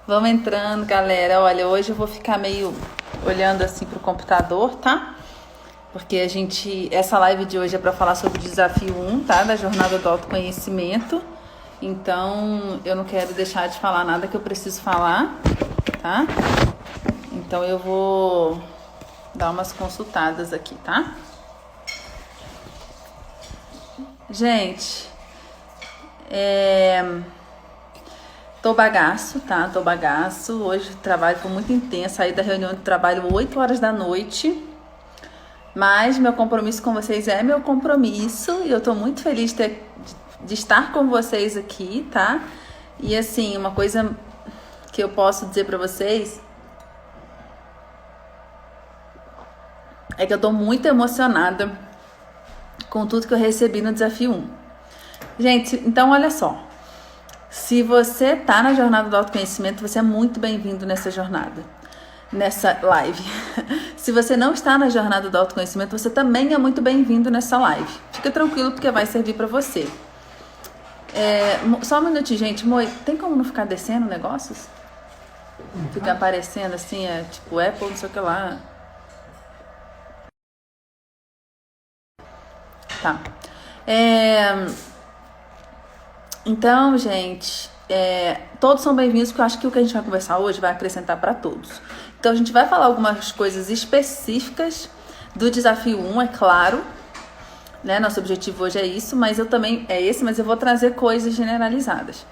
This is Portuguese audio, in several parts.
Vamos entrando, galera. Olha, hoje eu vou ficar meio olhando assim pro computador, tá? Porque essa live de hoje é para falar sobre o desafio 1, tá? Da jornada do autoconhecimento. Então, eu não quero deixar de falar nada que eu preciso falar, tá? Então, eu vou dar umas consultadas aqui, tá? Gente, tô bagaço, tá? Tô bagaço. Hoje o trabalho foi muito intenso. Saí da reunião de trabalho 8 horas da noite. Mas meu compromisso com vocês é meu compromisso. E eu tô muito feliz de estar com vocês aqui, tá? E assim, uma coisa que eu posso dizer pra vocês é que eu tô muito emocionada com tudo que eu recebi no desafio 1. Gente, então olha só. Se você tá na jornada do autoconhecimento, você é muito bem-vindo nessa jornada, nessa live. Se você não está na jornada do autoconhecimento, você também é muito bem-vindo nessa live. Fica tranquilo porque vai servir pra você. Só um minutinho, gente. Moi, tem como não ficar descendo negócios? Fica aparecendo assim, tipo Apple, não sei o que lá. Tá. Então, gente, todos são bem-vindos, porque eu acho que o que a gente vai conversar hoje vai acrescentar para todos. Então, a gente vai falar algumas coisas específicas do desafio 1, é claro, né? Nosso objetivo hoje é isso, mas mas eu vou trazer coisas generalizadas.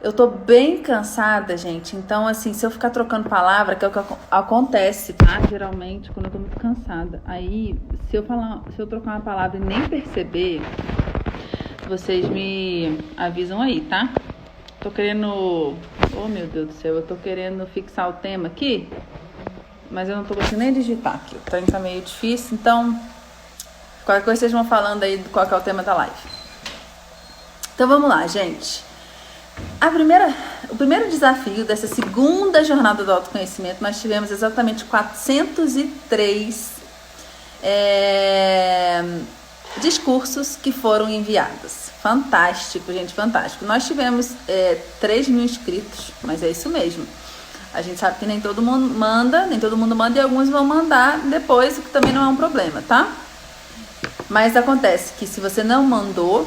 Eu tô bem cansada, gente, então, assim, se eu ficar trocando palavra, que é o que acontece, tá? Geralmente, quando eu tô muito cansada. Aí, se eu trocar uma palavra e nem perceber, vocês me avisam aí, tá? Tô querendo... Oh, meu Deus do céu, eu tô querendo fixar o tema aqui, mas eu não tô conseguindo nem digitar aqui. O trem tá meio difícil, então... Qualquer coisa vocês vão falando aí de qual que é o tema da live. Então, vamos lá, gente. O primeiro desafio dessa segunda jornada do autoconhecimento, nós tivemos exatamente 403 discursos que foram enviados. Fantástico, gente, fantástico. Nós tivemos 3 mil inscritos, mas é isso mesmo. A gente sabe que nem todo mundo manda e alguns vão mandar depois, o que também não é um problema, tá? Mas acontece que se você não mandou,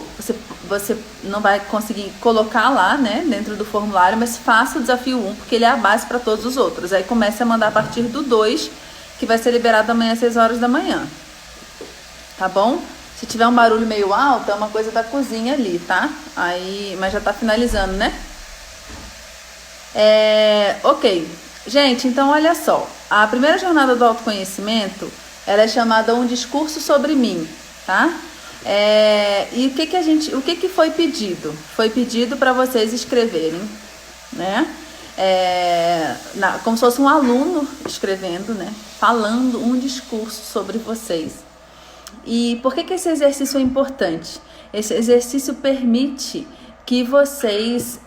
você não vai conseguir colocar lá, né, dentro do formulário, mas faça o desafio 1, porque ele é a base para todos os outros. Aí comece a mandar a partir do 2, que vai ser liberado amanhã às 6 horas da manhã. Tá bom? Se tiver um barulho meio alto, é uma coisa da cozinha ali, tá? Aí, mas já tá finalizando, né? Ok. Gente, então olha só. A primeira jornada do autoconhecimento, ela é chamada Um Discurso Sobre Mim, tá? E o que foi pedido? Foi pedido para vocês escreverem, né? Como se fosse um aluno escrevendo, né? Falando um discurso sobre vocês. E por que esse exercício é importante? Esse exercício permite que vocês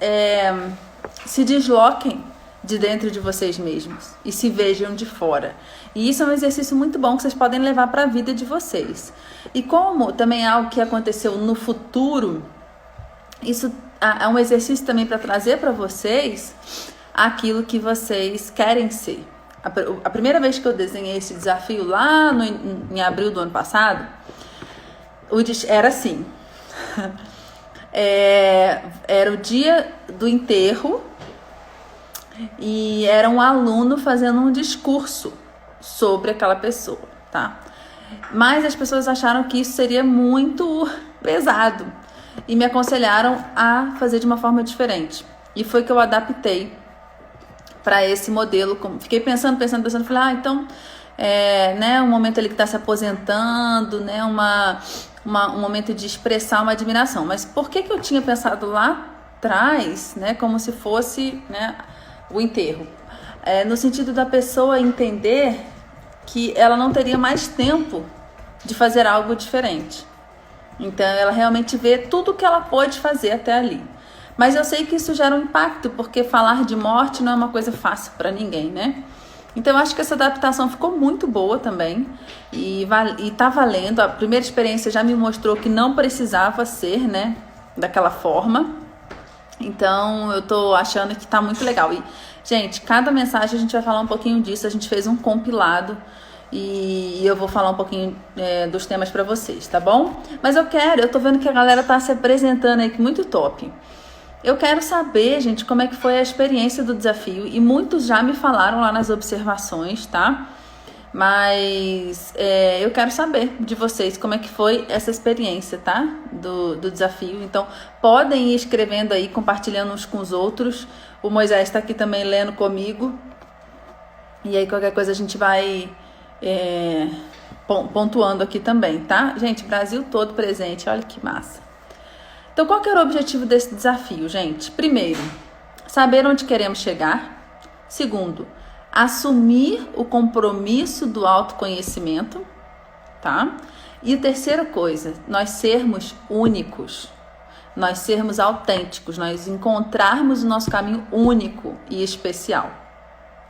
se desloquem de dentro de vocês mesmos e se vejam de fora. E isso é um exercício muito bom que vocês podem levar para a vida de vocês. E como também é algo que aconteceu no futuro, isso é um exercício também para trazer para vocês aquilo que vocês querem ser. A primeira vez que eu desenhei esse desafio lá em abril do ano passado, era assim. Era o dia do enterro e era um aluno fazendo um discurso sobre aquela pessoa, tá? Mas as pessoas acharam que isso seria muito pesado e me aconselharam a fazer de uma forma diferente. E foi que eu adaptei para esse modelo. Fiquei pensando, falei, então, né, um momento ali que está se aposentando, né, um momento de expressar uma admiração. Mas por que eu tinha pensado lá atrás, né, como se fosse, né, o enterro? No sentido da pessoa entender que ela não teria mais tempo de fazer algo diferente. Então, ela realmente vê tudo que ela pôde fazer até ali. Mas eu sei que isso gera um impacto, porque falar de morte não é uma coisa fácil para ninguém, né? Então, eu acho que essa adaptação ficou muito boa também e tá valendo. A primeira experiência já me mostrou que não precisava ser, né, daquela forma. Então, eu tô achando que tá muito legal. E, gente, cada mensagem a gente vai falar um pouquinho disso. A gente fez um compilado e eu vou falar um pouquinho dos temas pra vocês, tá bom? Mas eu tô vendo que a galera tá se apresentando aí, que muito top. Eu quero saber, gente, como é que foi a experiência do desafio. E muitos já me falaram lá nas observações, tá? Mas eu quero saber de vocês como é que foi essa experiência, tá? Do desafio. Então, podem ir escrevendo aí, compartilhando uns com os outros. O Moisés está aqui também lendo comigo. E aí, qualquer coisa a gente vai pontuando aqui também, tá? Gente, Brasil todo presente, olha que massa. Então, qual que era o objetivo desse desafio, gente? Primeiro, saber onde queremos chegar. Segundo, assumir o compromisso do autoconhecimento, tá? E a terceira coisa, nós sermos únicos, nós sermos autênticos, nós encontrarmos o nosso caminho único e especial,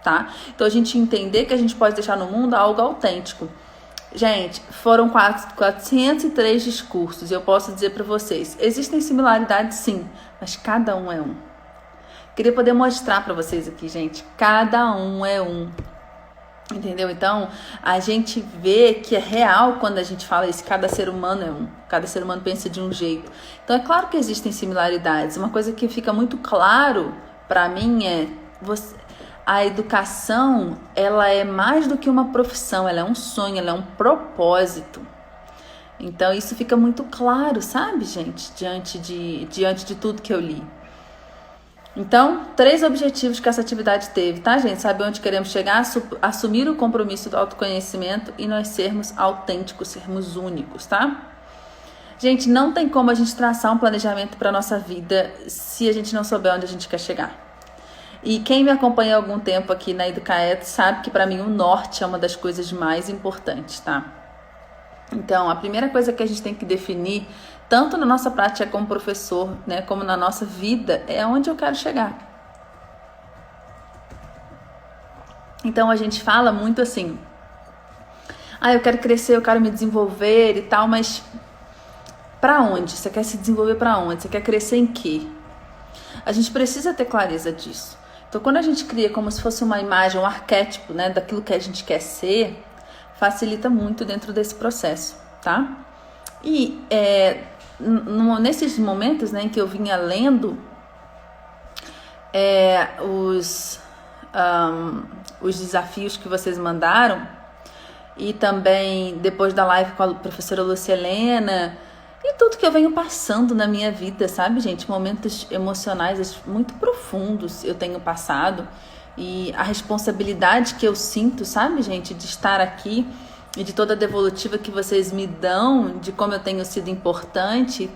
tá? Então a gente entender que a gente pode deixar no mundo algo autêntico. Gente, foram 403 discursos e eu posso dizer para vocês, existem similaridades sim, mas cada um é um. Queria poder mostrar para vocês aqui, gente. Cada um é um. Entendeu? Então, a gente vê que é real quando a gente fala isso. Cada ser humano é um. Cada ser humano pensa de um jeito. Então, é claro que existem similaridades. Uma coisa que fica muito claro para mim é... a educação, ela é mais do que uma profissão. Ela é um sonho, ela é um propósito. Então, isso fica muito claro, sabe, gente? Diante de tudo que eu li. Então, 3 objetivos que essa atividade teve, tá, gente? Saber onde queremos chegar, assumir o compromisso do autoconhecimento e nós sermos autênticos, sermos únicos, tá? Gente, não tem como a gente traçar um planejamento para nossa vida se a gente não souber onde a gente quer chegar. E quem me acompanha há algum tempo aqui na Educaet sabe que para mim o norte é uma das coisas mais importantes, tá? Então, a primeira coisa que a gente tem que definir, tanto na nossa prática como professor, né, como na nossa vida, é onde eu quero chegar. Então, a gente fala muito assim, eu quero crescer, eu quero me desenvolver e tal, mas para onde? Você quer se desenvolver para onde? Você quer crescer em quê? A gente precisa ter clareza disso. Então, quando a gente cria como se fosse uma imagem, um arquétipo, né, daquilo que a gente quer ser, facilita muito dentro desse processo, tá? E nesses momentos, né, em que eu vinha lendo os desafios que vocês mandaram, e também depois da live com a professora Lucielena, e tudo que eu venho passando na minha vida, sabe, gente? Momentos emocionais muito profundos eu tenho passado. E a responsabilidade que eu sinto, sabe, gente, de estar aqui e de toda a devolutiva que vocês me dão, de como eu tenho sido importante,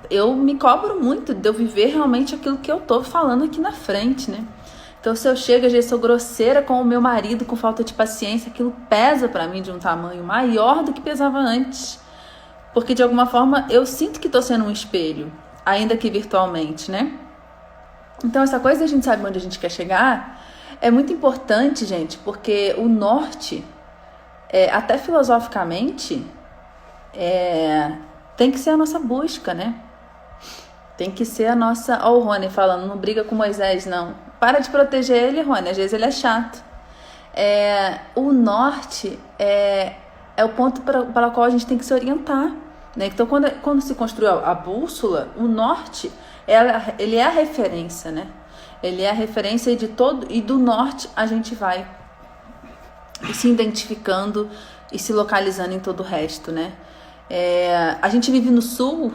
eu me cobro muito de eu viver realmente aquilo que eu tô falando aqui na frente, né? Então, se eu chego, às vezes sou grosseira com o meu marido, com falta de paciência, aquilo pesa pra mim de um tamanho maior do que pesava antes. Porque, de alguma forma, eu sinto que tô sendo um espelho, ainda que virtualmente, né? Então, essa coisa de a gente saber onde a gente quer chegar é muito importante, gente, porque o norte, até filosoficamente, tem que ser a nossa busca, né? Tem que ser a nossa... Ó, o Rony falando, não briga com Moisés, não. Para de proteger ele, Rony, às vezes ele é chato. O norte é o ponto para o qual a gente tem que se orientar, né? Então, quando se construiu a bússola, o norte... ele é a referência, né? Ele é a referência e do norte a gente vai se identificando e se localizando em todo o resto, né? A gente vive no sul,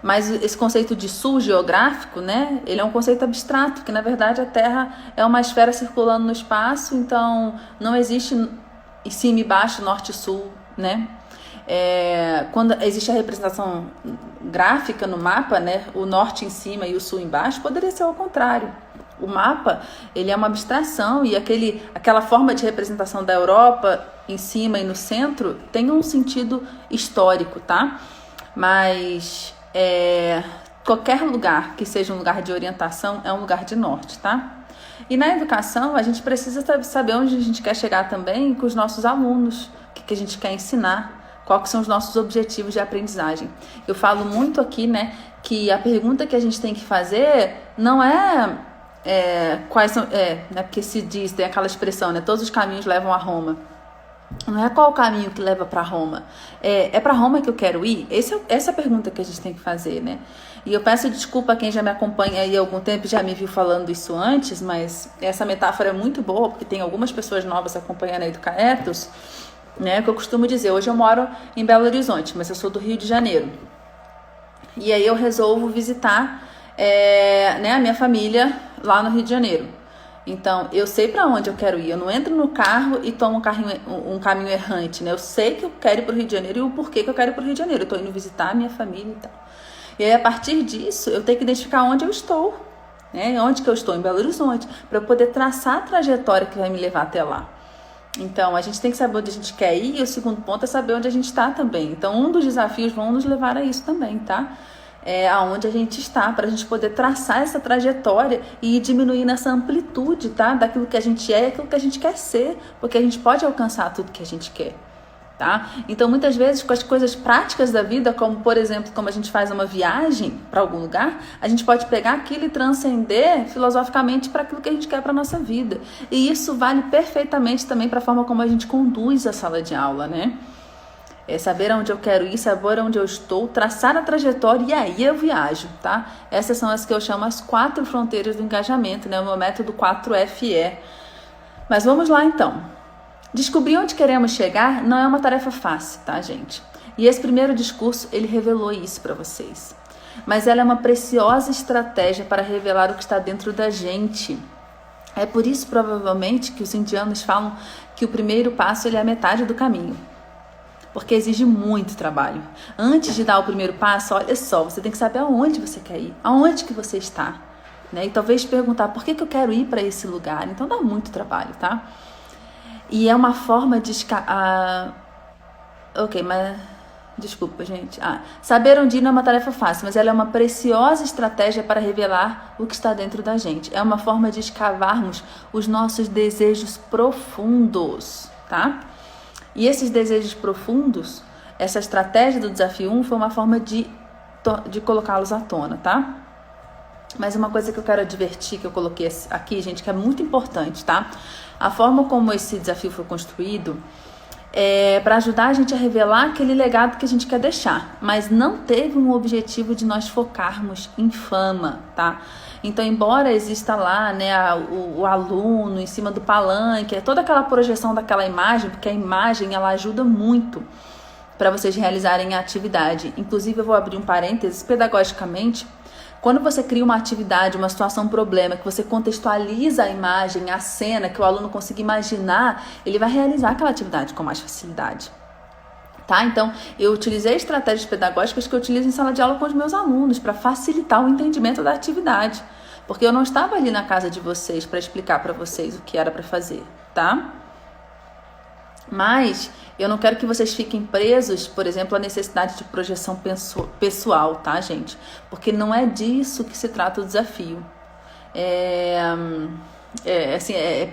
mas esse conceito de sul geográfico, né? Ele é um conceito abstrato, que na verdade a Terra é uma esfera circulando no espaço, então não existe em cima e baixo, norte e sul, né? Quando existe a representação gráfica no mapa, né, o norte em cima e o sul embaixo, poderia ser ao contrário. O mapa, ele é uma abstração e aquela forma de representação da Europa em cima e no centro tem um sentido histórico, tá? Mas qualquer lugar que seja um lugar de orientação é um lugar de norte, tá? E na educação a gente precisa saber onde a gente quer chegar também com os nossos alunos, o que a gente quer ensinar, Quais são os nossos objetivos de aprendizagem? Eu falo muito aqui, né, que a pergunta que a gente tem que fazer não é, quais são, né, porque se diz, tem aquela expressão, né, todos os caminhos levam a Roma. Não é qual o caminho que leva para Roma, é para Roma que eu quero ir? Essa é a pergunta que a gente tem que fazer, né? E eu peço desculpa a quem já me acompanha aí há algum tempo e já me viu falando isso antes, mas essa metáfora é muito boa, porque tem algumas pessoas novas acompanhando aí do Caetos, né? Que eu costumo dizer, hoje eu moro em Belo Horizonte, mas eu sou do Rio de Janeiro. E aí eu resolvo visitar né, a minha família lá no Rio de Janeiro. Então, eu sei para onde eu quero ir. Eu não entro no carro e tomo um caminho errante, né? Eu sei que eu quero ir para o Rio de Janeiro e o porquê que eu quero ir para o Rio de Janeiro. Eu estou indo visitar a minha família e tal. E aí, a partir disso, eu tenho que identificar onde eu estou, né? Onde que eu estou, em Belo Horizonte, para eu poder traçar a trajetória que vai me levar até lá. Então, a gente tem que saber onde a gente quer ir e o segundo ponto é saber onde a gente está também. Então, um dos desafios vão nos levar a isso também, tá? Aonde a gente está, para a gente poder traçar essa trajetória e ir diminuindo essa amplitude, tá? Daquilo que a gente é e aquilo que a gente quer ser, porque a gente pode alcançar tudo que a gente quer, tá? Então, muitas vezes, com as coisas práticas da vida, como, por exemplo, como a gente faz uma viagem para algum lugar, a gente pode pegar aquilo e transcender filosoficamente para aquilo que a gente quer para a nossa vida. E isso vale perfeitamente também para a forma como a gente conduz a sala de aula, né? Saber aonde eu quero ir, saber onde eu estou, traçar a trajetória e aí eu viajo, tá? Essas são as que eu chamo as 4 fronteiras do engajamento, né? O meu método 4FE. Mas vamos lá então. Descobrir onde queremos chegar não é uma tarefa fácil, tá, gente? E esse primeiro discurso, ele revelou isso para vocês. Mas ela é uma preciosa estratégia para revelar o que está dentro da gente. É por isso, provavelmente, que os indianos falam que o primeiro passo ele é a metade do caminho. Porque exige muito trabalho. Antes de dar o primeiro passo, olha só, você tem que saber aonde você quer ir, aonde que você está, né? E talvez perguntar, por que eu quero ir para esse lugar? Então dá muito trabalho, tá? E é uma forma de... Desculpa, gente. Saber onde ir não é uma tarefa fácil, mas ela é uma preciosa estratégia para revelar o que está dentro da gente. É uma forma de escavarmos os nossos desejos profundos, tá? E esses desejos profundos, essa estratégia do desafio 1 foi uma forma de colocá-los à tona, tá? Mas uma coisa que eu quero advertir, que eu coloquei aqui, gente, que é muito importante, tá? A forma como esse desafio foi construído é para ajudar a gente a revelar aquele legado que a gente quer deixar, mas não teve um objetivo de nós focarmos em fama, tá? Então, embora exista lá, né, o aluno em cima do palanque, toda aquela projeção daquela imagem, porque a imagem ela ajuda muito para vocês realizarem a atividade. Inclusive, eu vou abrir um parênteses, pedagogicamente, quando você cria uma atividade, uma situação, um problema, que você contextualiza a imagem, a cena, que o aluno consiga imaginar, ele vai realizar aquela atividade com mais facilidade. Tá? Então, eu utilizei estratégias pedagógicas que eu utilizo em sala de aula com os meus alunos para facilitar o entendimento da atividade. Porque eu não estava ali na casa de vocês para explicar para vocês o que era para fazer, tá? Mas eu não quero que vocês fiquem presos, por exemplo, à necessidade de projeção pessoal, tá, gente? Porque não é disso que se trata o desafio. É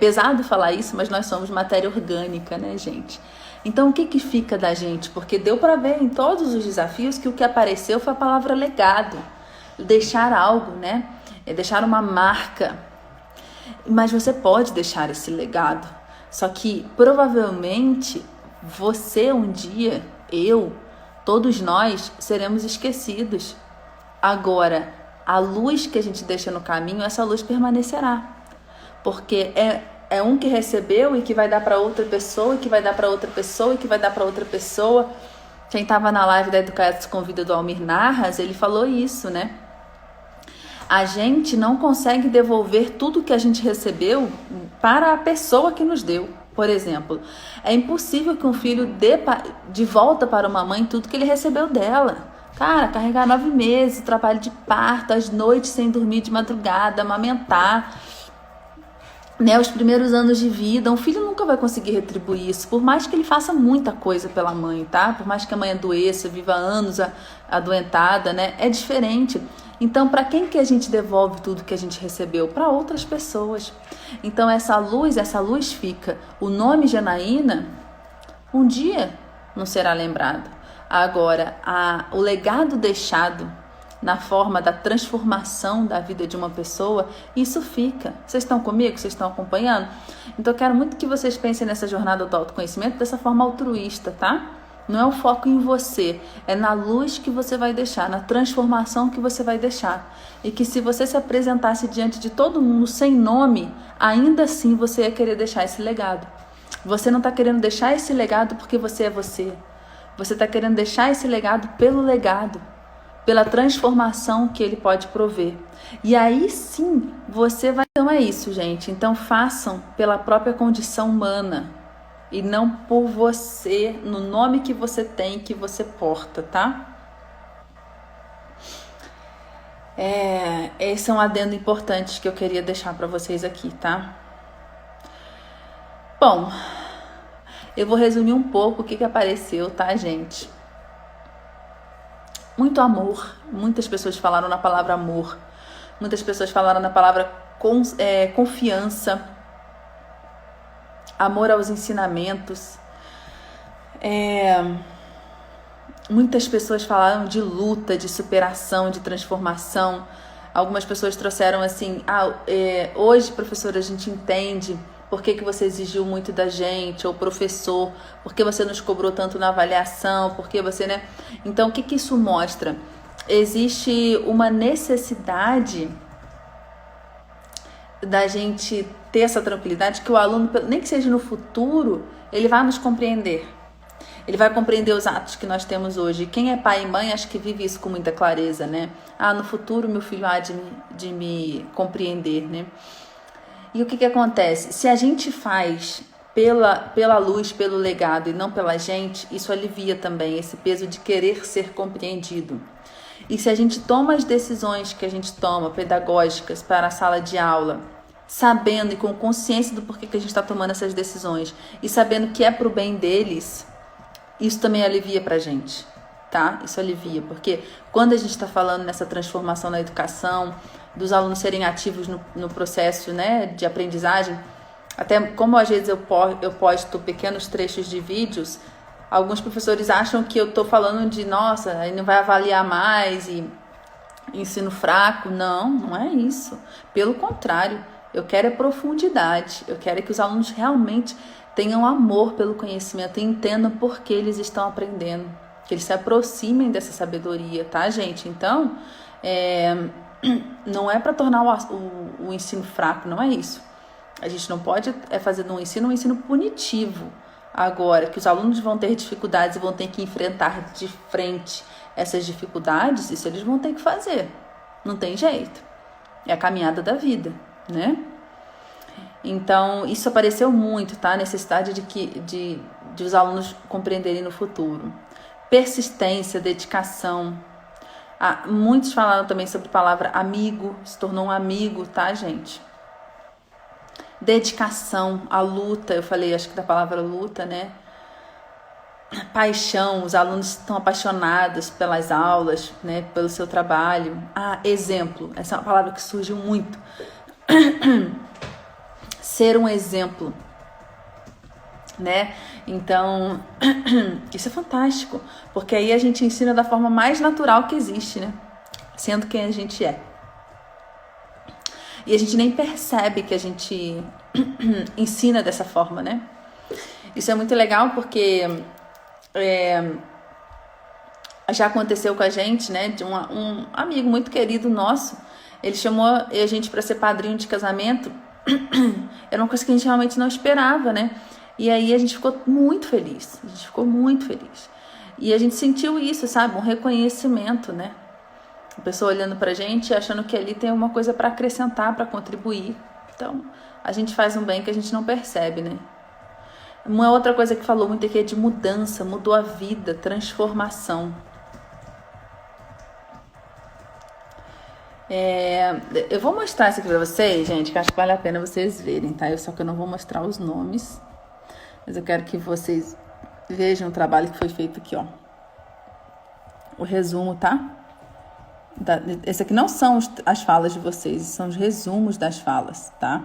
pesado falar isso, mas nós somos matéria orgânica, né, gente? Então, o que fica da gente? Porque deu para ver em todos os desafios que o que apareceu foi a palavra legado. Deixar algo, né? Deixar uma marca. Mas você pode deixar esse legado. Só que, provavelmente, você um dia, eu, todos nós, seremos esquecidos. Agora, a luz que a gente deixa no caminho, essa luz permanecerá. Porque é um que recebeu e que vai dar para outra pessoa, e que vai dar para outra pessoa, e que vai dar para outra pessoa. Quem estava na live da Educados Convida do Almir Narras, ele falou isso, né? A gente não consegue devolver tudo que a gente recebeu para a pessoa que nos deu. Por exemplo, é impossível que um filho dê de volta para uma mãe tudo que ele recebeu dela. Cara, carregar 9 meses, trabalho de parto, as noites sem dormir de madrugada, amamentar, né, os primeiros anos de vida, um filho nunca vai conseguir retribuir isso, por mais que ele faça muita coisa pela mãe, tá? Por mais que a mãe adoeça, viva anos adoentada, né? É diferente. Então, para quem que a gente devolve tudo que a gente recebeu? Para outras pessoas. Então, essa luz fica. O nome Janaína, um dia não será lembrado. Agora, o legado deixado na forma da transformação da vida de uma pessoa, isso fica. Vocês estão comigo? Vocês estão acompanhando? Então eu quero muito que vocês pensem nessa jornada do autoconhecimento dessa forma altruísta, tá? Não é o foco em você, é na luz que você vai deixar, na transformação que você vai deixar. E que se você se apresentasse diante de todo mundo sem nome, ainda assim você ia querer deixar esse legado. Você não está querendo deixar esse legado porque você é você. Você está querendo deixar esse legado pelo legado, pela transformação que ele pode prover. E aí sim, você vai... Então é isso, gente. Então façam pela própria condição humana e não por você, no nome que você tem, que você porta, tá? Esse é um adendo importante que eu queria deixar para vocês aqui, tá? Bom, eu vou resumir um pouco o que apareceu, tá, gente? Muito amor. Muitas pessoas falaram na palavra amor. Muitas pessoas falaram na palavra confiança. Amor aos ensinamentos. Muitas pessoas falaram de luta, de superação, de transformação. Algumas pessoas trouxeram assim, hoje, professora, a gente entende por que você exigiu muito da gente, ou professor, por que você nos cobrou tanto na avaliação, por que você, né? Então, o que isso mostra? Existe uma necessidade da gente ter essa tranquilidade que o aluno, nem que seja no futuro, ele vai nos compreender. Ele vai compreender os atos que nós temos hoje. Quem é pai e mãe, acho que vive isso com muita clareza, né? No futuro meu filho há de me compreender, né? E o que acontece? Se a gente faz pela luz, pelo legado e não pela gente, isso alivia também esse peso de querer ser compreendido. E se a gente toma as decisões que a gente toma, pedagógicas, para a sala de aula, sabendo e com consciência do porquê que a gente está tomando essas decisões e sabendo que é para o bem deles, isso também alivia pra gente, tá? Isso alivia, porque quando a gente está falando nessa transformação na educação, dos alunos serem ativos no processo, né, de aprendizagem, até como às vezes eu posto pequenos trechos de vídeos, alguns professores acham que eu estou falando de, nossa, aí não vai avaliar mais e ensino fraco. Não é isso. Pelo contrário, eu quero é profundidade, eu quero que os alunos realmente tenham amor pelo conhecimento e entendam por que eles estão aprendendo, que eles se aproximem dessa sabedoria, tá, gente? Então, não é para tornar o ensino fraco, não é isso. A gente não pode fazer um ensino punitivo. Agora, que os alunos vão ter dificuldades e vão ter que enfrentar de frente essas dificuldades, isso eles vão ter que fazer. Não tem jeito. É a caminhada da vida, né? Então, isso apareceu muito, tá? A necessidade de os alunos compreenderem no futuro. Persistência, dedicação. Muitos falaram também sobre a palavra amigo, se tornou um amigo, tá, gente? Dedicação, a luta, eu falei, acho que da palavra luta, né? Paixão, os alunos estão apaixonados pelas aulas, né? Pelo seu trabalho. Exemplo, essa é uma palavra que surgiu muito. Ser um exemplo, né? Então, isso é fantástico, porque aí a gente ensina da forma mais natural que existe, né? Sendo quem a gente é. E a gente nem percebe que a gente ensina dessa forma, né? Isso é muito legal porque já aconteceu com a gente, né? De um amigo muito querido nosso, ele chamou a gente para ser padrinho de casamento. Era uma coisa que a gente realmente não esperava, né? E aí a gente ficou muito feliz. E a gente sentiu isso, sabe? Um reconhecimento, né? A pessoa olhando pra gente, achando que ali tem uma coisa para acrescentar, para contribuir. Então, a gente faz um bem que a gente não percebe, né? Uma outra coisa que falou muito aqui é de mudança, mudou a vida, transformação. Eu vou mostrar isso aqui pra vocês, gente, que acho que vale a pena vocês verem, tá? Só que eu não vou mostrar os nomes, mas eu quero que vocês vejam o trabalho que foi feito aqui, ó. O resumo, tá? Esse aqui não são as falas de vocês, são os resumos das falas, tá?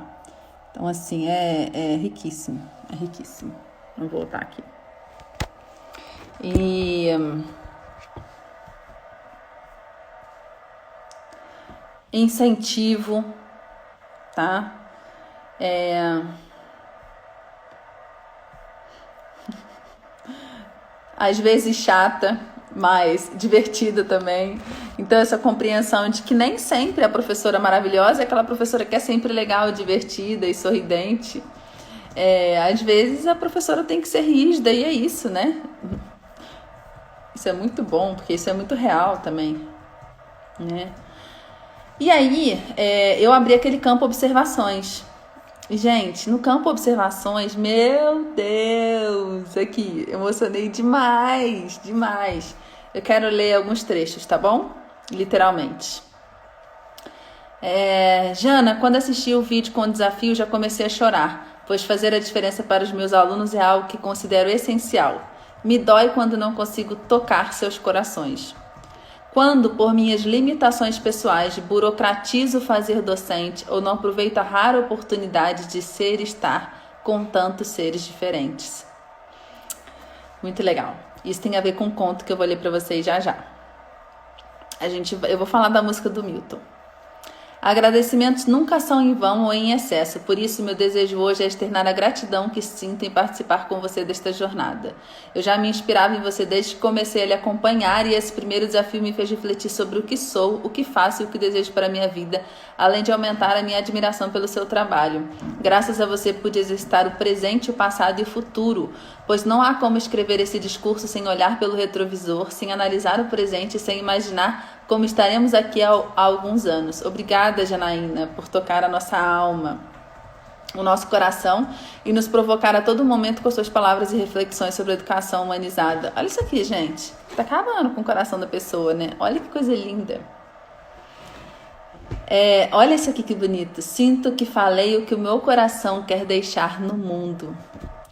Então, assim, é riquíssimo, é riquíssimo. Vou voltar aqui. E incentivo, tá? Às vezes chata, mas divertida também. Então essa compreensão de que nem sempre a professora maravilhosa é aquela professora que é sempre legal, divertida e sorridente. Às vezes a professora tem que ser rígida e é isso, né? Isso é muito bom, porque isso é muito real também, né? E aí, eu abri aquele campo observações. Gente, no campo observações, meu Deus, aqui, emocionei demais, demais. Eu quero ler alguns trechos, tá bom? Literalmente. Jana, quando assisti o vídeo com o desafio, já comecei a chorar, pois fazer a diferença para os meus alunos é algo que considero essencial. Me dói quando não consigo tocar seus corações. Quando, por minhas limitações pessoais, burocratizo fazer docente ou não aproveito a rara oportunidade de ser e estar com tantos seres diferentes. Muito legal. Isso tem a ver com um conto que eu vou ler para vocês já já. Eu vou falar da música do Milton. Agradecimentos nunca são em vão ou em excesso, por isso meu desejo hoje é externar a gratidão que sinto em participar com você desta jornada. Eu já me inspirava em você desde que comecei a lhe acompanhar e esse primeiro desafio me fez refletir sobre o que sou, o que faço e o que desejo para a minha vida, além de aumentar a minha admiração pelo seu trabalho. Graças a você pude exercitar o presente, o passado e o futuro, pois não há como escrever esse discurso sem olhar pelo retrovisor, sem analisar o presente e sem imaginar como estaremos aqui há alguns anos. Obrigada, Janaína, por tocar a nossa alma, o nosso coração e nos provocar a todo momento com suas palavras e reflexões sobre a educação humanizada. Olha isso aqui, gente. Tá acabando com o coração da pessoa, né? Olha que coisa linda. Olha isso aqui que bonito. Sinto que falei o que o meu coração quer deixar no mundo.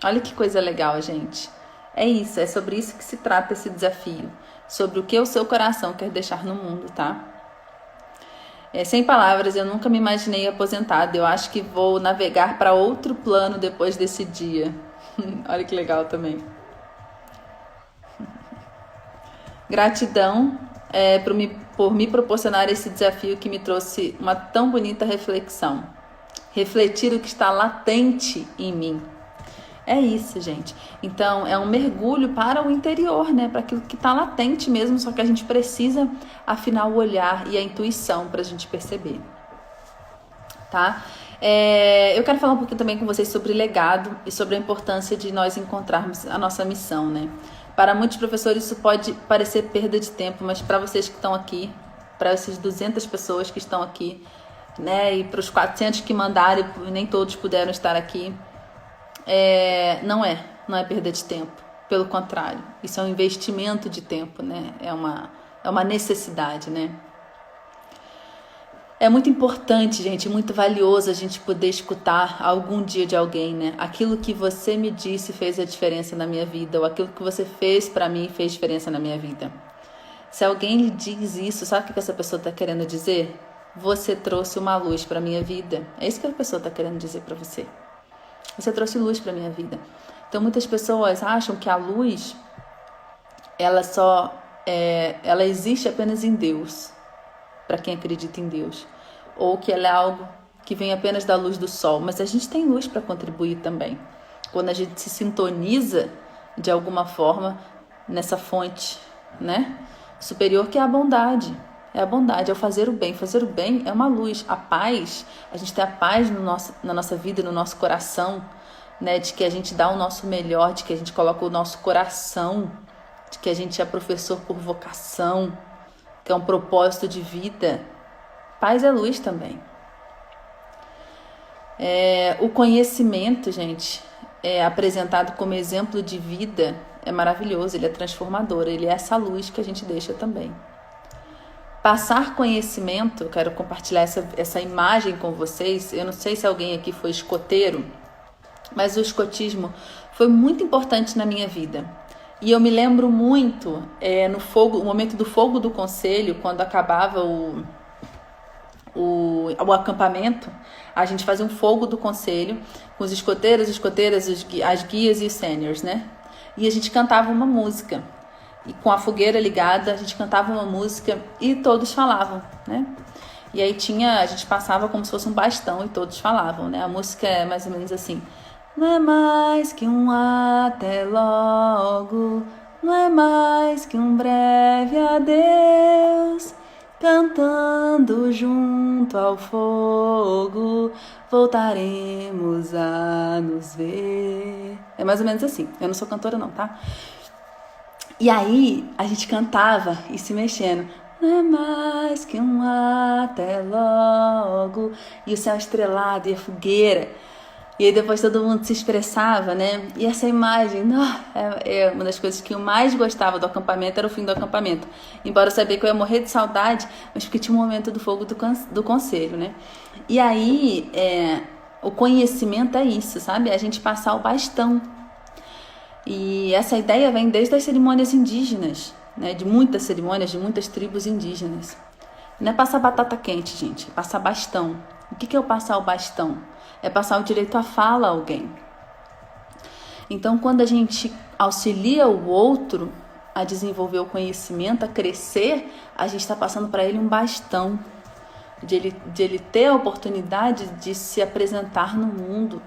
Olha que coisa legal, gente. É isso, é sobre isso que se trata esse desafio. Sobre o que o seu coração quer deixar no mundo, tá? Sem palavras, eu nunca me imaginei aposentada. Eu acho que vou navegar para outro plano depois desse dia. Olha que legal também. Gratidão por me proporcionar esse desafio que me trouxe uma tão bonita reflexão. Refletir o que está latente em mim. É isso, gente. Então, é um mergulho para o interior, né? Para aquilo que está latente mesmo, só que a gente precisa afinar o olhar e a intuição para a gente perceber. Tá? Eu quero falar um pouquinho também com vocês sobre legado e sobre a importância de nós encontrarmos a nossa missão, né? Para muitos professores isso pode parecer perda de tempo, mas para vocês que estão aqui, para essas 200 pessoas que estão aqui, né? E para os 400 que mandaram, nem todos puderam estar aqui, não é perda de tempo, pelo contrário, isso é um investimento de tempo, né? É uma necessidade, né? É muito importante, gente, muito valioso a gente poder escutar algum dia de alguém, né? Aquilo que você me disse fez a diferença na minha vida, ou aquilo que você fez pra mim fez diferença na minha vida. Se alguém lhe diz isso, sabe o que essa pessoa tá querendo dizer? Você trouxe uma luz pra minha vida. É isso que a pessoa tá querendo dizer pra você. Você trouxe luz para minha vida. Então muitas pessoas acham que a luz ela existe apenas em Deus, para quem acredita em Deus, ou que ela é algo que vem apenas da luz do sol, mas a gente tem luz para contribuir também. Quando a gente se sintoniza de alguma forma nessa fonte, né, superior, que é a bondade. É a bondade, é o fazer o bem. Fazer o bem é uma luz. A paz, a gente tem a paz na nossa vida, no nosso coração, né? De que a gente dá o nosso melhor, de que a gente coloca o nosso coração, de que a gente é professor por vocação, que é um propósito de vida. Paz é luz também. O conhecimento, gente, apresentado como exemplo de vida, é maravilhoso, ele é transformador, ele é essa luz que a gente deixa também. Passar conhecimento, eu quero compartilhar essa imagem com vocês. Eu não sei se alguém aqui foi escoteiro, mas o escotismo foi muito importante na minha vida. E eu me lembro muito no momento do fogo do conselho, quando acabava o acampamento, a gente fazia um fogo do conselho com os escoteiros, as escoteiras, as guias e os seniors, né? E a gente cantava uma música. e com a fogueira ligada, a gente cantava uma música e todos falavam, né? E aí a gente passava como se fosse um bastão e todos falavam, né? A música é mais ou menos assim: não é mais que um até logo, não é mais que um breve adeus, cantando junto ao fogo, voltaremos a nos ver. É mais ou menos assim. Eu não sou cantora não, tá? E aí a gente cantava e se mexendo. Não é mais que um até logo. E o céu estrelado e a fogueira. E aí depois todo mundo se expressava, né? E essa imagem, é uma das coisas que eu mais gostava do acampamento, era o fim do acampamento. Embora eu sabia que eu ia morrer de saudade, mas porque tinha um momento do fogo do conselho, né? E aí, o conhecimento é isso, sabe? A gente passar o bastão. E essa ideia vem desde as cerimônias indígenas, né? De muitas cerimônias, de muitas tribos indígenas. Não é passar batata quente, gente, é passar bastão. O que é o passar o bastão? É passar o direito à fala a alguém. Então, quando a gente auxilia o outro a desenvolver o conhecimento, a crescer, a gente está passando para ele um bastão, de ele ter a oportunidade de se apresentar no mundo,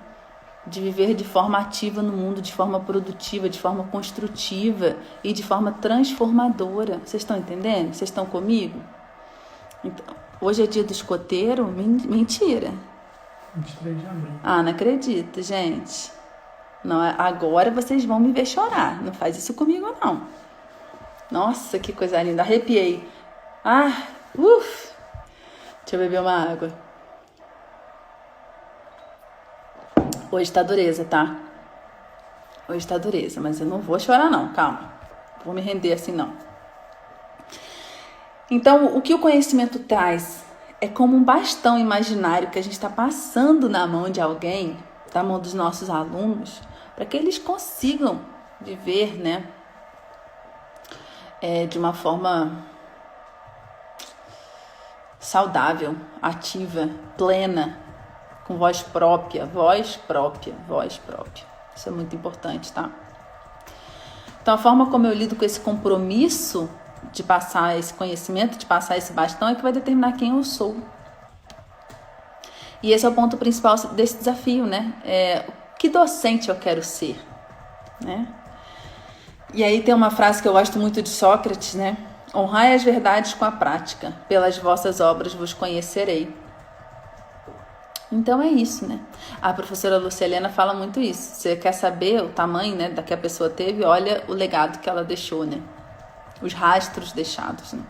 de viver de forma ativa no mundo, de forma produtiva, de forma construtiva e de forma transformadora. Vocês estão entendendo? Vocês estão comigo? Então, hoje é dia do escoteiro? Mentira. 23 de abril. Ah, não acredito, gente. Não, agora vocês vão me ver chorar. Não faz isso comigo, não. Nossa, que coisa linda. Arrepiei. Deixa eu beber uma água. Hoje tá dureza, tá? Hoje tá dureza, mas eu não vou chorar, não. Calma. Não vou me render assim, não. Então, o que o conhecimento traz é como um bastão imaginário que a gente está passando na mão de alguém, na mão dos nossos alunos, para que eles consigam viver, né, de uma forma saudável, ativa, plena, com voz própria, voz própria. Isso é muito importante, tá? Então, a forma como eu lido com esse compromisso de passar esse conhecimento, de passar esse bastão, é que vai determinar quem eu sou. E esse é o ponto principal desse desafio, né? Que docente eu quero ser, né? E aí tem uma frase que eu gosto muito de Sócrates, né? Honrai as verdades com a prática, pelas vossas obras vos conhecerei. Então é isso, né? A professora Lúcia Helena fala muito isso. Você quer saber o tamanho, né, da que a pessoa teve? Olha o legado que ela deixou, né? Os rastros deixados, né?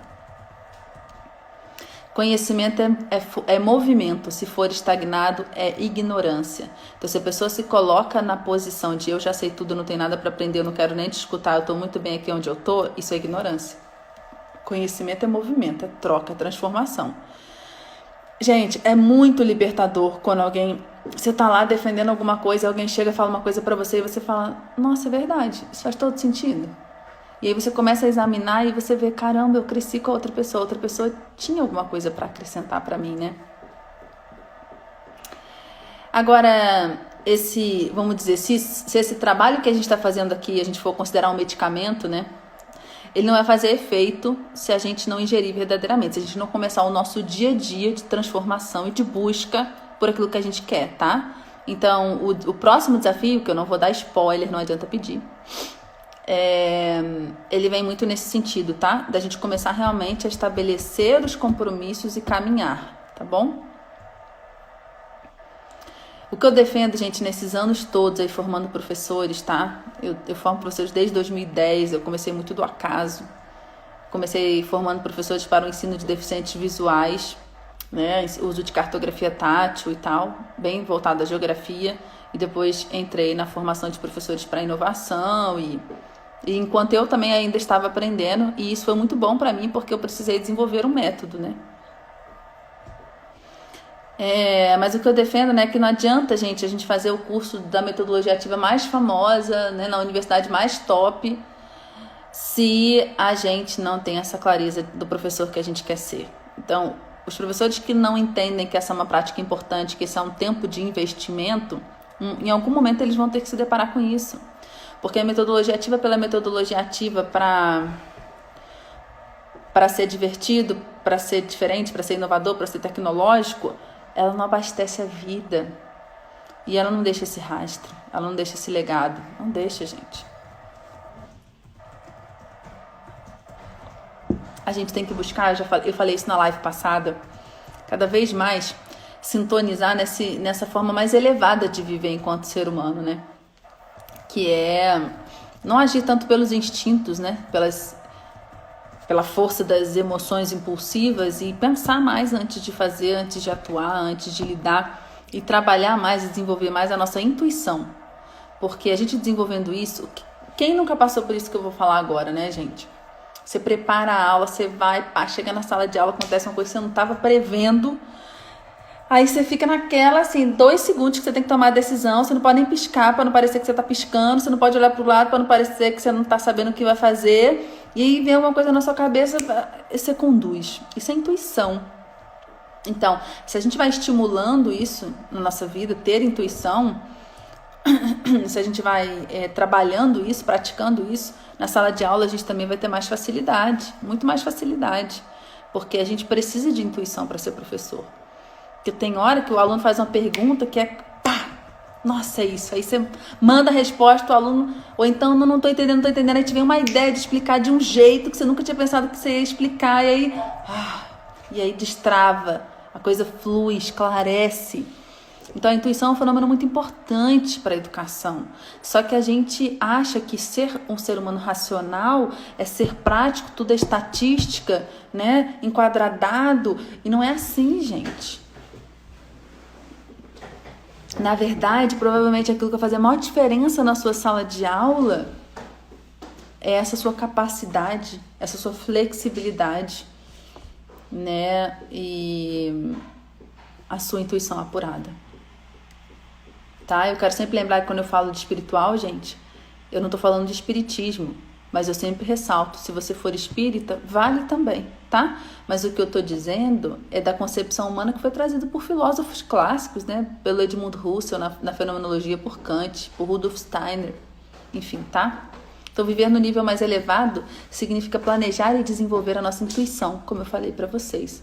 Conhecimento é movimento, se for estagnado é ignorância. Então, se a pessoa se coloca na posição de eu já sei tudo, não tenho nada para aprender, eu não quero nem te escutar, eu estou muito bem aqui onde eu estou, isso é ignorância. Conhecimento é movimento, é troca, é transformação. Gente, é muito libertador quando você tá lá defendendo alguma coisa, alguém chega e fala uma coisa para você e você fala, nossa, é verdade, isso faz todo sentido. E aí você começa a examinar e você vê, caramba, eu cresci com a outra pessoa tinha alguma coisa para acrescentar para mim, né? Agora, vamos dizer, se esse trabalho que a gente está fazendo aqui, a gente for considerar um medicamento, né? Ele não vai fazer efeito se a gente não ingerir verdadeiramente, se a gente não começar o nosso dia a dia de transformação e de busca por aquilo que a gente quer, tá? Então, o próximo desafio, que eu não vou dar spoiler, não adianta pedir, ele vem muito nesse sentido, tá? Da gente começar realmente a estabelecer os compromissos e caminhar, tá bom? O que eu defendo, gente, nesses anos todos aí formando professores, tá? Eu formo professores desde 2010, eu comecei muito do acaso. Comecei formando professores para o ensino de deficientes visuais, né? Uso de cartografia tátil e tal, bem voltado à geografia. E depois entrei na formação de professores para inovação e enquanto eu também ainda estava aprendendo, e isso foi muito bom para mim porque eu precisei desenvolver um método, né? Mas o que eu defendo, né, é que não adianta, gente, a gente fazer o curso da metodologia ativa mais famosa, né, na universidade mais top, se a gente não tem essa clareza do professor que a gente quer ser. Então, os professores que não entendem que essa é uma prática importante, que esse é um tempo de investimento, em algum momento eles vão ter que se deparar com isso. Porque a metodologia ativa pela metodologia ativa para ser divertido, para ser diferente, para ser inovador, para ser tecnológico, ela não abastece a vida. E ela não deixa esse rastro, ela não deixa esse legado. Não deixa, gente. A gente tem que buscar, eu falei isso na live passada, cada vez mais sintonizar nessa forma mais elevada de viver enquanto ser humano, né? Que é não agir tanto pelos instintos, né? Pela força das emoções impulsivas e pensar mais antes de fazer, antes de atuar, antes de lidar e trabalhar mais e desenvolver mais a nossa intuição. Porque a gente desenvolvendo isso, quem nunca passou por isso que eu vou falar agora, né, gente? Você prepara a aula, você vai, chega na sala de aula, acontece uma coisa que você não estava prevendo. Aí você fica naquela, assim, 2 segundos que você tem que tomar a decisão. Você não pode nem piscar para não parecer que você está piscando. Você não pode olhar para o lado para não parecer que você não está sabendo o que vai fazer. E aí vem alguma coisa na sua cabeça e você conduz. Isso é intuição. Então, se a gente vai estimulando isso na nossa vida, ter intuição, se a gente vai trabalhando isso, praticando isso, na sala de aula a gente também vai ter mais facilidade, muito mais facilidade, porque a gente precisa de intuição para ser professor. Porque tem hora que o aluno faz uma pergunta que é pá, nossa, é isso. Aí você manda a resposta, o aluno, ou então não estou entendendo, aí te vem uma ideia de explicar de um jeito que você nunca tinha pensado que você ia explicar, e aí destrava, a coisa flui, esclarece. Então a intuição é um fenômeno muito importante para a educação. Só que a gente acha que ser um ser humano racional é ser prático, tudo é estatística, né? Enquadradado. E não é assim, gente. Na verdade, provavelmente aquilo que vai fazer a maior diferença na sua sala de aula é essa sua capacidade, essa sua flexibilidade, né? E a sua intuição apurada. Tá? Eu quero sempre lembrar que quando eu falo de espiritual, gente, eu não tô falando de espiritismo, mas eu sempre ressalto, se você for espírita, vale também, tá? Mas o que eu tô dizendo é da concepção humana que foi trazida por filósofos clássicos, né? Pelo Edmund Husserl, na fenomenologia, por Kant, por Rudolf Steiner, enfim, tá? Então, viver no nível mais elevado significa planejar e desenvolver a nossa intuição, como eu falei para vocês.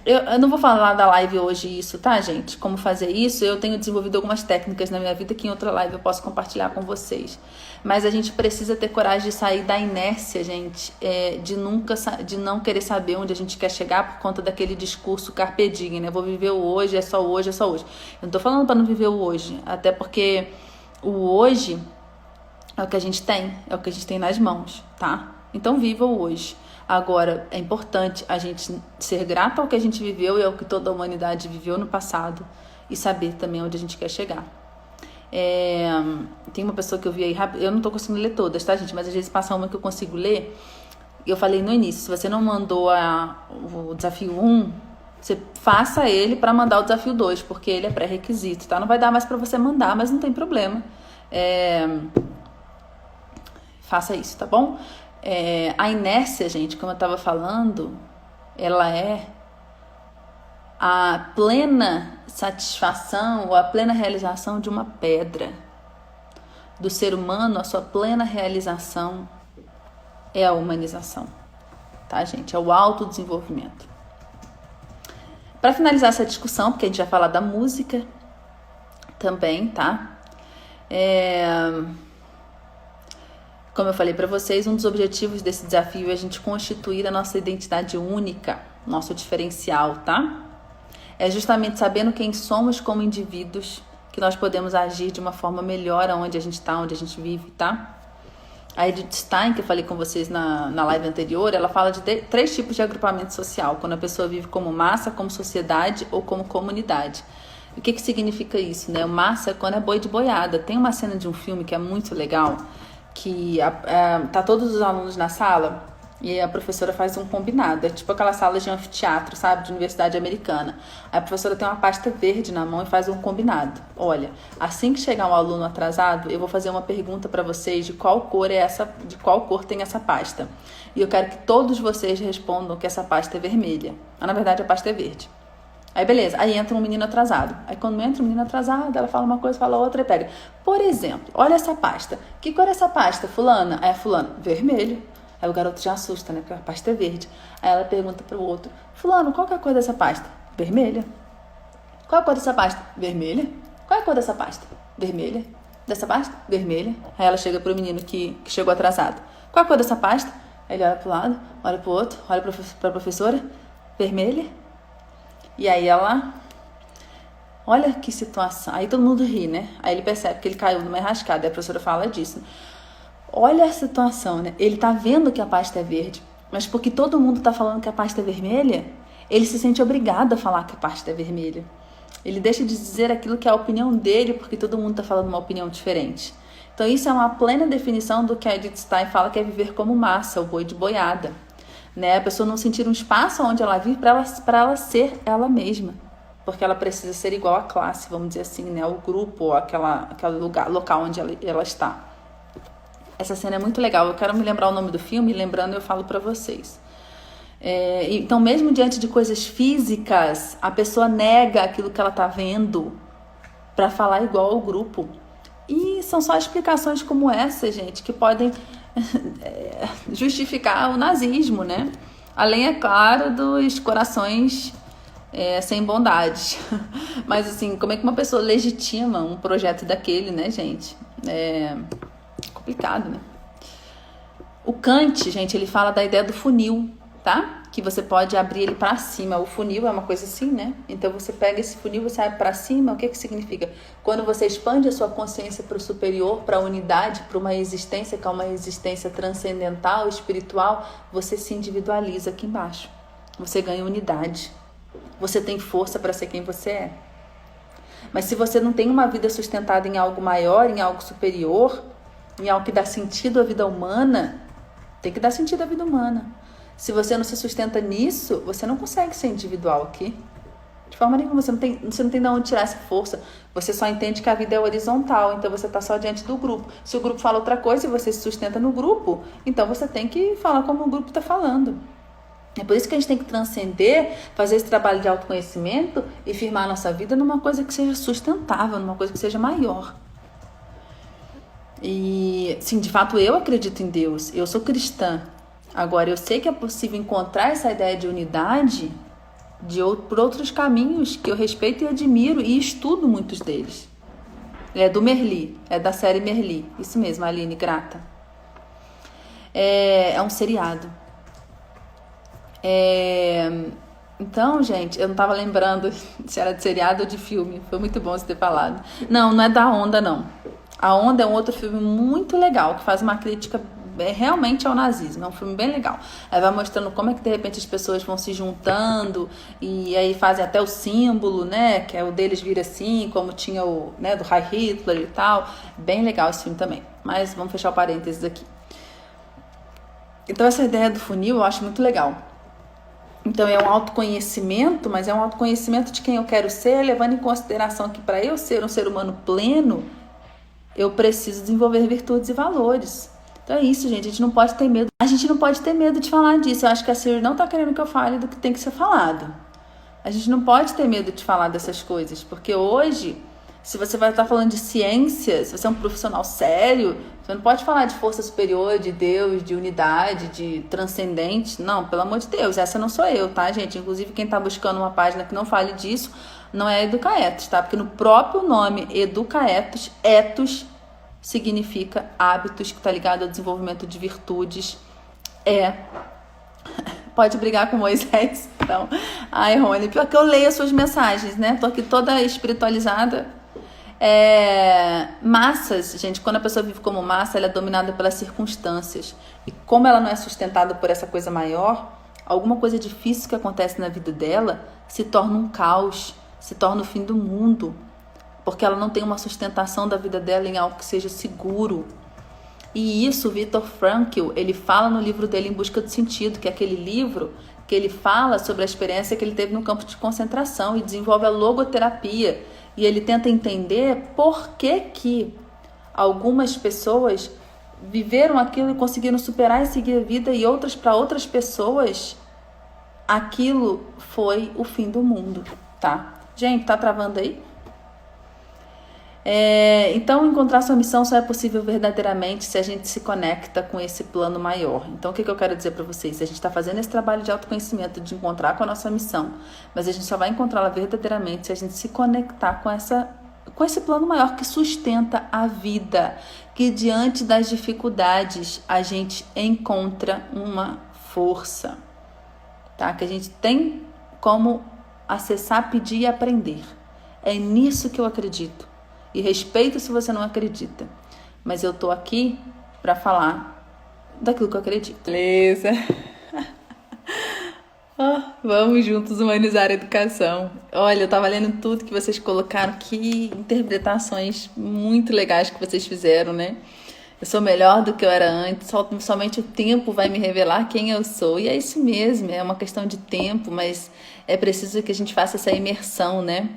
Eu não vou falar da live hoje isso, tá, gente? Como fazer isso. Eu tenho desenvolvido algumas técnicas na minha vida que em outra live eu posso compartilhar com vocês. Mas a gente precisa ter coragem de sair da inércia, gente, de não querer saber onde a gente quer chegar por conta daquele discurso carpe diem, né? Vou viver o hoje, é só hoje, é só hoje. Eu não tô falando para não viver o hoje, até porque o hoje é o que a gente tem, é o que a gente tem nas mãos, tá? Então viva o hoje. Agora, é importante a gente ser grato ao que a gente viveu e ao que toda a humanidade viveu no passado e saber também onde a gente quer chegar. Tem uma pessoa que eu vi aí, eu não tô conseguindo ler todas, tá, gente? Mas às vezes passa uma que eu consigo ler. Eu falei no início, se você não mandou o desafio 1, você faça ele para mandar o desafio 2, porque ele é pré-requisito, tá? Não vai dar mais para você mandar, mas não tem problema. Faça isso, tá bom? A inércia, gente, como eu estava falando, ela é a plena satisfação ou a plena realização de uma pedra. Do ser humano, a sua plena realização é a humanização, tá, gente? É o autodesenvolvimento. Para finalizar essa discussão, porque a gente vai falar da música também, tá? Como eu falei para vocês, um dos objetivos desse desafio é a gente constituir a nossa identidade única, nosso diferencial, tá? É justamente sabendo quem somos como indivíduos que nós podemos agir de uma forma melhor aonde a gente está, onde a gente vive, tá? A Edith Stein, que eu falei com vocês na live anterior, ela fala de 3 tipos de agrupamento social, quando a pessoa vive como massa, como sociedade ou como comunidade. O que significa isso, né? O massa é quando é boi de boiada. Tem uma cena de um filme que é muito legal, que tá todos os alunos na sala e a professora faz um combinado. É tipo aquela sala de anfiteatro, sabe? De universidade americana. Aí a professora tem uma pasta verde na mão e faz um combinado. Olha, assim que chegar um aluno atrasado, eu vou fazer uma pergunta para vocês de qual cor tem essa pasta. E eu quero que todos vocês respondam que essa pasta é vermelha. Mas, na verdade, a pasta é verde. Aí beleza, aí entra um menino atrasado. Aí quando entra um menino atrasado, ela fala uma coisa, fala outra e pega. Por exemplo, olha essa pasta. Que cor é essa pasta, fulana? Aí a fulana, vermelho. Aí o garoto já assusta, né? Porque a pasta é verde. Aí ela pergunta pro outro, fulano, qual que é a cor dessa pasta? Vermelha. Qual é a cor dessa pasta? Vermelha. Qual é a cor dessa pasta? Vermelha. Dessa pasta? Vermelha. Aí ela chega pro menino que chegou atrasado. Qual é a cor dessa pasta? Aí ele olha pro lado, olha pro outro, olha pra professora. Vermelha. E aí ela... Olha que situação. Aí todo mundo ri, né? Aí ele percebe que ele caiu numa enrascada. Aí a professora fala disso. Olha a situação, né? Ele tá vendo que a pasta é verde, mas porque todo mundo tá falando que a pasta é vermelha, ele se sente obrigado a falar que a pasta é vermelha. Ele deixa de dizer aquilo que é a opinião dele, porque todo mundo tá falando uma opinião diferente. Então isso é uma plena definição do que a Edith Stein fala que é viver como massa, o boi de boiada. Né? A pessoa não sentir um espaço onde ela vive para ela ser ela mesma. Porque ela precisa ser igual à classe, vamos dizer assim, né? O grupo, ou aquele local onde ela está. Essa cena é muito legal. Eu quero me lembrar o nome do filme, lembrando eu falo para vocês. Então, mesmo diante de coisas físicas, a pessoa nega aquilo que ela está vendo para falar igual ao grupo. E são só explicações como essa, gente, que podem justificar o nazismo, né? Além, é claro, dos corações sem bondade. Mas, assim, como é que uma pessoa legitima um projeto daquele, né, gente? É complicado, né? O Kant, gente, ele fala da ideia do funil, tá? Que você pode abrir ele para cima. O funil é uma coisa assim, né? Então você pega esse funil, você abre para cima. O que significa? Quando você expande a sua consciência para o superior, para a unidade, para uma existência que é uma existência transcendental, espiritual, você se individualiza aqui embaixo. Você ganha unidade. Você tem força para ser quem você é. Mas se você não tem uma vida sustentada em algo maior, em algo superior, em algo que dá sentido à vida humana, tem que dar sentido à vida humana. Se você não se sustenta nisso, você não consegue ser individual aqui. De forma nenhuma, você não tem de onde tirar essa força. Você só entende que a vida é horizontal, então você está só diante do grupo. Se o grupo fala outra coisa e você se sustenta no grupo, então você tem que falar como o grupo está falando. É por isso que a gente tem que transcender, fazer esse trabalho de autoconhecimento e firmar a nossa vida numa coisa que seja sustentável, numa coisa que seja maior. E, sim, de fato, eu acredito em Deus, eu sou cristã. Agora, eu sei que é possível encontrar essa ideia de unidade por outros caminhos que eu respeito e admiro e estudo muitos deles. É do Merli, é da série Merli, isso mesmo, Aline, grata. É um seriado. Então, gente, eu não estava lembrando se era de seriado ou de filme. Foi muito bom você ter falado. Não é da Onda, não. A Onda é um outro filme muito legal, que faz uma crítica realmente ao nazismo. É um filme bem legal. Aí vai mostrando como é que de repente as pessoas vão se juntando e aí fazem até o símbolo, né? Que é o deles vira assim, como tinha o, né, do Heil Hitler e tal. Bem legal esse filme também. Mas vamos fechar o parênteses aqui. Então essa ideia do funil eu acho muito legal. Então é um autoconhecimento, mas é um autoconhecimento de quem eu quero ser, levando em consideração que para eu ser um ser humano pleno, eu preciso desenvolver virtudes e valores. Então é isso, gente. A gente não pode ter medo. A gente não pode ter medo de falar disso. Eu acho que a Siri não tá querendo que eu fale do que tem que ser falado. A gente não pode ter medo de falar dessas coisas, porque hoje, se você vai estar falando de ciência, se você é um profissional sério, você não pode falar de força superior, de Deus, de unidade, de transcendente. Não, pelo amor de Deus, essa não sou eu, tá, gente? Inclusive, quem tá buscando uma página que não fale disso, não é Educaetos, tá? Porque no próprio nome Educaetos, etos significa hábitos, que tá ligado ao desenvolvimento de virtudes. Pode brigar com Moisés, então. Ai, Rony, pior que eu leio as suas mensagens, né? Tô aqui toda espiritualizada. Massas, gente, quando a pessoa vive como massa, ela é dominada pelas circunstâncias. E como ela não é sustentada por essa coisa maior, alguma coisa difícil que acontece na vida dela se torna um caos, se torna o fim do mundo, porque ela não tem uma sustentação da vida dela em algo que seja seguro. E isso, Viktor Frankl, ele fala no livro dele Em Busca do Sentido, que é aquele livro que ele fala sobre a experiência que ele teve no campo de concentração e desenvolve a logoterapia. E ele tenta entender por que algumas pessoas viveram aquilo e conseguiram superar e seguir a vida, e para outras pessoas aquilo foi o fim do mundo. tá? Gente, tá travando aí? Então, encontrar sua missão só é possível verdadeiramente se a gente se conecta com esse plano maior. Então, o que eu quero dizer para vocês? A gente está fazendo esse trabalho de autoconhecimento, de encontrar com a nossa missão, mas a gente só vai encontrá-la verdadeiramente se a gente se conectar com esse plano maior que sustenta a vida, que diante das dificuldades a gente encontra uma força, tá? Que a gente tem como acessar, pedir e aprender. É nisso que eu acredito. E respeito se você não acredita. Mas eu tô aqui pra falar daquilo que eu acredito. Beleza? Vamos juntos humanizar a educação. Olha, eu tava lendo tudo que vocês colocaram. Que interpretações muito legais que vocês fizeram, né? Eu sou melhor do que eu era antes. Somente o tempo vai me revelar quem eu sou. E é isso mesmo, é uma questão de tempo. Mas é preciso que a gente faça essa imersão, né?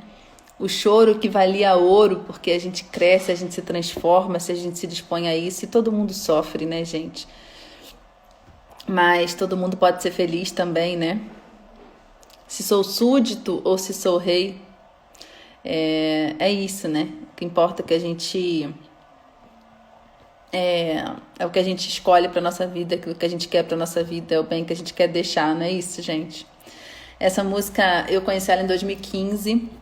O choro que valia ouro, porque a gente cresce, a gente se transforma, se a gente se dispõe a isso, e todo mundo sofre, né, gente? Mas todo mundo pode ser feliz também, né? Se sou súdito ou se sou rei, é isso, né? O que importa é que a gente... É o que a gente escolhe para nossa vida, aquilo que a gente quer para nossa vida, é o bem que a gente quer deixar, não é isso, gente? Essa música, eu conheci ela em 2015...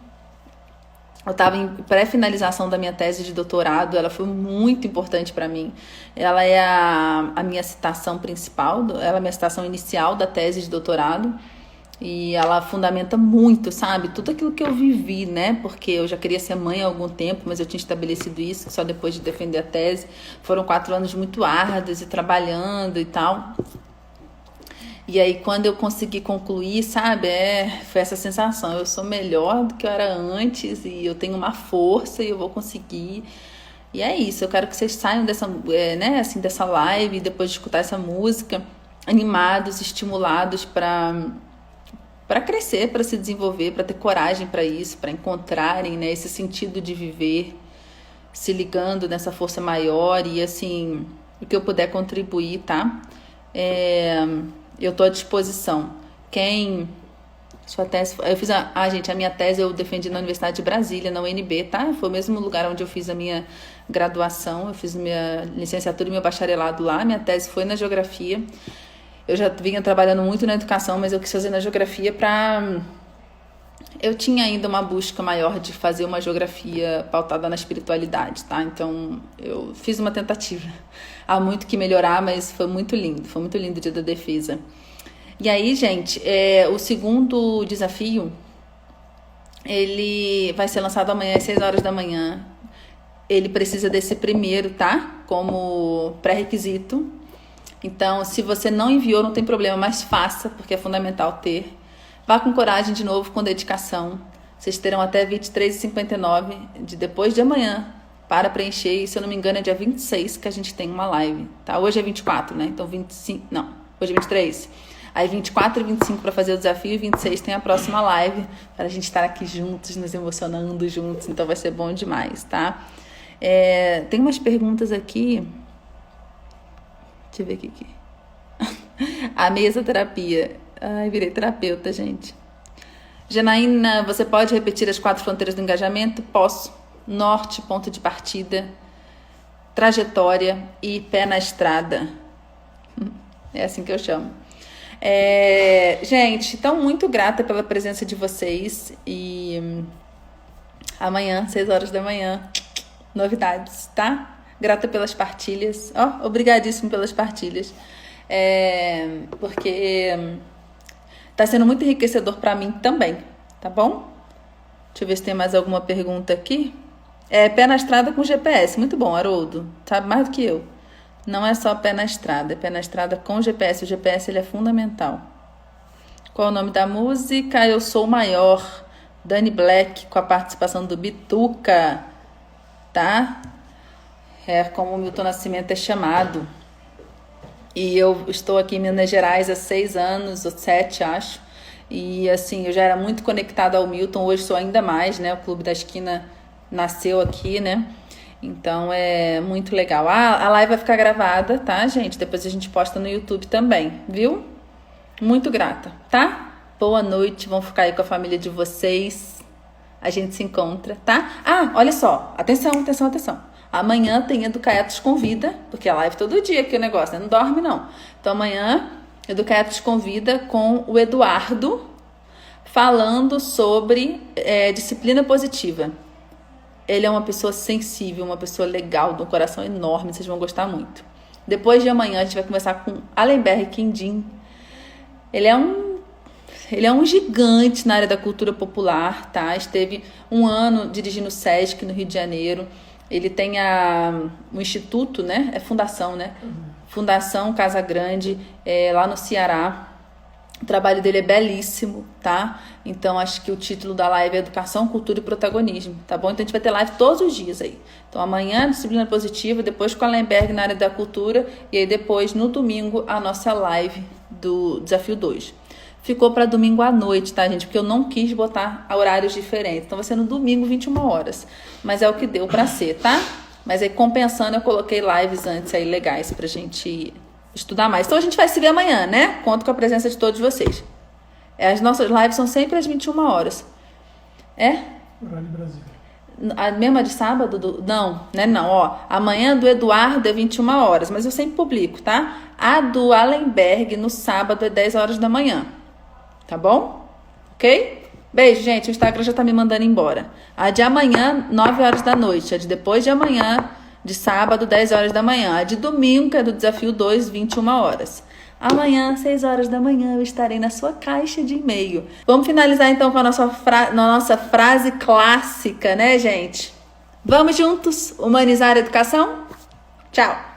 Eu estava em pré-finalização da minha tese de doutorado, ela foi muito importante para mim. Ela é a minha citação principal, ela é a minha citação inicial da tese de doutorado. E ela fundamenta muito, sabe? Tudo aquilo que eu vivi, né? Porque eu já queria ser mãe há algum tempo, mas eu tinha estabelecido isso só depois de defender a tese. Foram 4 anos muito árduos e trabalhando e tal. E aí, quando eu consegui concluir, sabe, foi essa sensação, eu sou melhor do que eu era antes e eu tenho uma força e eu vou conseguir. E é isso, eu quero que vocês saiam dessa live, depois de escutar essa música, animados, estimulados para crescer, para se desenvolver, para ter coragem para isso, para encontrarem, né, esse sentido de viver, se ligando nessa força maior e, assim, o que eu puder contribuir, tá? Eu estou à disposição. Sua tese... Eu fiz gente, a minha tese eu defendi na Universidade de Brasília, na UNB, tá? Foi o mesmo lugar onde eu fiz a minha graduação, eu fiz minha licenciatura e meu bacharelado lá. Minha tese foi na geografia. Eu já vinha trabalhando muito na educação, mas eu quis fazer na geografia eu tinha ainda uma busca maior de fazer uma geografia pautada na espiritualidade, tá? Então, eu fiz uma tentativa. Há muito que melhorar, mas foi muito lindo o dia da defesa. E aí, gente, o segundo desafio, ele vai ser lançado amanhã às 6 horas da manhã. Ele precisa desse primeiro, tá? Como pré-requisito. Então, se você não enviou, não tem problema, mas faça, porque é fundamental ter. Vá com coragem de novo, com dedicação. Vocês terão até 23h59 de depois de amanhã para preencher. E se eu não me engano é dia 26 que a gente tem uma live, tá? Hoje é 24, né? Então 25... Não, hoje é 23. Aí 24 e 25 para fazer o desafio e 26 tem a próxima live para a gente estar aqui juntos, nos emocionando juntos. Então vai ser bom demais, tá? Tem umas perguntas aqui. Deixa eu ver aqui. A mesoterapia. Ai, virei terapeuta, gente. Janaína, você pode repetir as 4 fronteiras do engajamento? Posso. Norte, ponto de partida, trajetória e pé na estrada. É assim que eu chamo. Gente, então muito grata pela presença de vocês. E amanhã, 6 horas da manhã, novidades, tá? Grata pelas partilhas. Obrigadíssimo pelas partilhas. Porque tá sendo muito enriquecedor para mim também, tá bom? Deixa eu ver se tem mais alguma pergunta aqui. Pé na estrada com GPS. Muito bom, Haroldo. Sabe mais do que eu. Não é só pé na estrada, é pé na estrada com GPS. O GPS ele é fundamental. Qual é o nome da música? Eu Sou Maior. Dani Black, com a participação do Bituca. Tá? Como o Milton Nascimento é chamado. E eu estou aqui em Minas Gerais há 6 anos, ou 7, acho. E, assim, eu já era muito conectada ao Milton. Hoje sou ainda mais, né? O Clube da Esquina nasceu aqui, né? Então, é muito legal. A live vai ficar gravada, tá, gente? Depois a gente posta no YouTube também, viu? Muito grata, tá? Boa noite, vão ficar aí com a família de vocês. A gente se encontra, tá? Ah, olha só, atenção. Amanhã tem Educaetos Convida, porque é live todo dia aqui o negócio, né? Não dorme não. Então amanhã, Educaetos Convida com o Eduardo, falando sobre disciplina positiva. Ele é uma pessoa sensível, uma pessoa legal, de um coração enorme, vocês vão gostar muito. Depois de amanhã, a gente vai conversar com Alenberg Quindim. Ele é um gigante na área da cultura popular, tá? Esteve um ano dirigindo o SESC no Rio de Janeiro. Ele tem um instituto, né? É fundação, né? Fundação Casa Grande, lá no Ceará. O trabalho dele é belíssimo, tá? Então, acho que o título da live é Educação, Cultura e Protagonismo, tá bom? Então, a gente vai ter live todos os dias aí. Então, amanhã, disciplina positiva, depois com a Alenberg na área da cultura, e aí depois, no domingo, a nossa live do Desafio 2. Ficou para domingo à noite, tá, gente? Porque eu não quis botar horários diferentes. Então, vai ser no domingo, 21 horas. Mas é o que deu para ser, tá? Mas aí, compensando, eu coloquei lives antes aí legais pra gente estudar mais. Então a gente vai se ver amanhã, né? Conto com a presença de todos vocês. As nossas lives são sempre às 21 horas. Horário Brasília. A mesma de sábado? Não, né? Não, ó. Amanhã do Eduardo é 21 horas, mas eu sempre publico, tá? A do Alenberg no sábado é 10 horas da manhã. Tá bom? Ok? Beijo, gente. O Instagram já tá me mandando embora. A de amanhã, 9 horas da noite. A de depois de amanhã, de sábado, 10 horas da manhã. A de domingo, que é do Desafio 2, 21 horas. Amanhã, 6 horas da manhã, eu estarei na sua caixa de e-mail. Vamos finalizar, então, com a nossa frase clássica, né, gente? Vamos juntos humanizar a educação? Tchau!